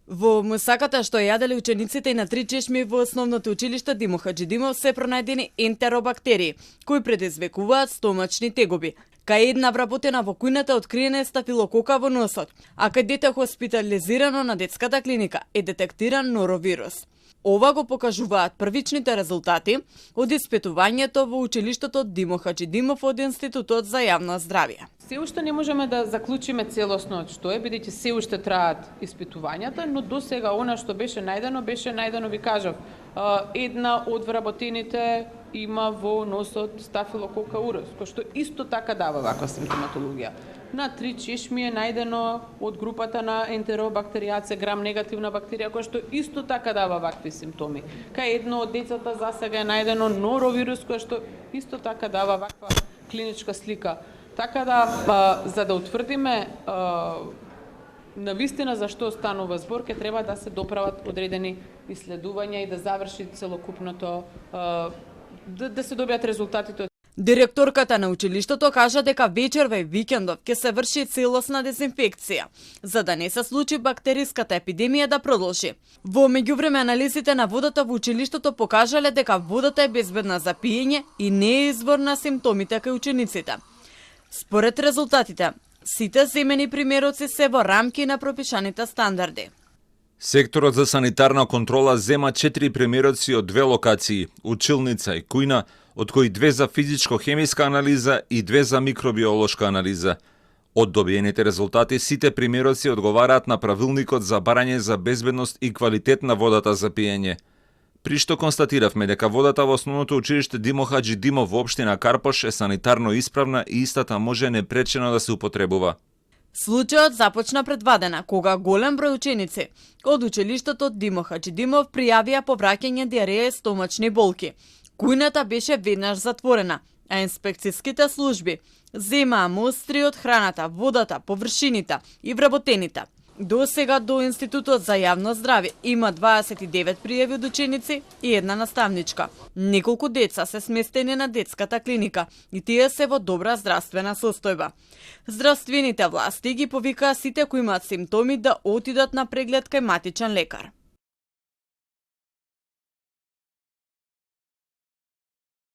Во мусаката што јаделе учениците и на 3 чешми во основното училиште Димо Хаџидимов се пронајдени ентеробактерии, кои предизвикуваат стомачни тегоби. Кај една вработена во кујната откриена стафилокока во носот, а кај дете хоспитализирано на детската клиника е детектиран норовирус. Ова го покажуваат првичните резултати од испитувањето во училиштето Димо Хаџидимов од Институтот за јавно здравје. Се уште не можеме да заклучиме целосно што е, бидејќи се уште траат испитувањата, но до сега она што беше најдено, ви кажав, една од вработените има во носот стафилокока аурес, кој што исто така дава ваква симптоматологија. На 3 чешми е најдено од групата на ентеробактеријаце грам негативна бактерија, која што исто така дава вакви симптоми. Кај едно од децата засега е најдено норовирус, кој што исто така дава ваква клиничка слика. Така да, за да утврдиме навистина за што станува збор, ќе треба да се доправат одредени исследувања и да заврши целокупното, да се добијат резултатите. Директорката на училиштето кажа дека вечерва и викендов ќе се врши целосна дезинфекција, за да не се случи бактериската епидемија да продолжи. Во меѓувреме анализите на водата во училиштето покажале дека водата е безбедна за пиење и не е извор на симптомите кај учениците. Според резултатите, сите земени примероци се во рамки на пропишаните стандарди. Секторот за санитарна контрола зема 4 примероци од 2 локации, училница и кујна, од кои 2 за физичко-хемиска анализа и 2 за микробиолошка анализа. Од добиените резултати, сите примероци одговараат на правилникот за барање за безбедност и квалитет на водата за пиење. При што констатиравме дека водата во основното училиште Димо Хаџидимов во општина Карпош е санитарно исправна и истата може непречено да се употребува. Случајот започна предвадена, кога голем број ученици од училиштето Димо Хаџидимов пријавија повраќање диареја и стомачни болки. Кујната беше веднаш затворена, а инспекцијските служби земаа мостри од храната, водата, површините и вработените. До сега до Институтот за јавно здравје има 29 пријави од ученици и една наставничка. Неколку деца се сместени на детската клиника и тие се во добра здравствена состојба. Здравствените власти ги повикаа сите кои имаат симптоми да отидат на преглед кај матичен лекар.